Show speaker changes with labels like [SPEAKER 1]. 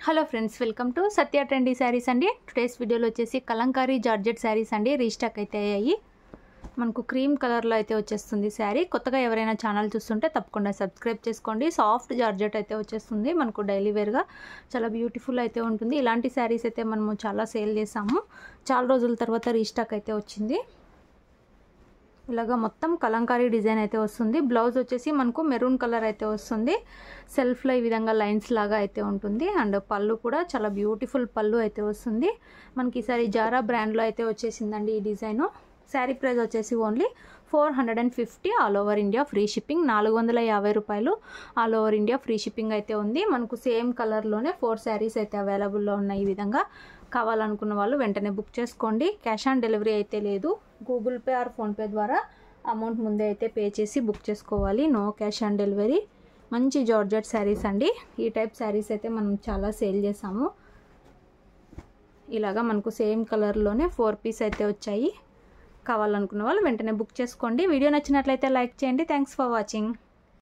[SPEAKER 1] Hello friends, welcome to Satya trendy saris అండి. Today's వీడియోలో వచ్చేసి కలంకారీ జార్జెట్ శారీస్ అండి రీస్టాక్ అయితే అయ్యాయి. మనకు క్రీమ్ కలర్లో అయితే వచ్చేస్తుంది శారీ. కొత్తగా ఎవరైనా ఛానల్ చూస్తుంటే తప్పకుండా సబ్స్క్రైబ్ చేసుకోండి. సాఫ్ట్ జార్జెట్ అయితే వచ్చేస్తుంది. మనకు డైలీ వేర్గా చాలా బ్యూటిఫుల్ అయితే ఉంటుంది. ఇలాంటి శారీస్ అయితే మనము చాలా సేల్ చేసాము. చాలా రోజుల తర్వాత రీస్టాక్ అయితే వచ్చింది. ఇలాగా మొత్తం కలంకారీ డిజైన్ అయితే వస్తుంది. బ్లౌజ్ వచ్చేసి మనకు మెరూన్ కలర్ అయితే వస్తుంది. సెల్ఫ్లో ఈ విధంగా లైన్స్ లాగా అయితే ఉంటుంది. అండ్ పళ్ళు కూడా చాలా బ్యూటిఫుల్ పళ్ళు అయితే వస్తుంది. మనకి ఈసారి జారా బ్రాండ్లో అయితే వచ్చేసిందండి ఈ డిజైను. శారీ ప్రైస్ వచ్చేసి only 450 all over India free shipping. 450 రూపాయలు all over India free shipping అయితే ఉంది. మనకు సేమ్ కలర్లోనే 4 శారీస్ అయితే అవైలబుల్లో ఉన్నాయి. ఈ విధంగా కావాలనుకున్న వాళ్ళు వెంటనే బుక్ చేసుకోండి. క్యాష్ ఆన్ డెలివరీ అయితే లేదు. గూగుల్ పే ఆర్ ఫోన్పే ద్వారా అమౌంట్ ముందే అయితే పే చేసి బుక్ చేసుకోవాలి. No cash on delivery. మంచి జార్జెట్ శారీస్ అండి. ఈ టైప్ శారీస్ అయితే మనం చాలా సేల్ చేసాము. ఇలాగా మనకు సేమ్ కలర్లోనే 4 పీస్ అయితే వచ్చాయి. కావాలనుకున్న వాళ్ళు వెంటనే బుక్ చేసుకోండి. వీడియో నచ్చినట్లయితే లైక్ చేయండి. Thanks for watching.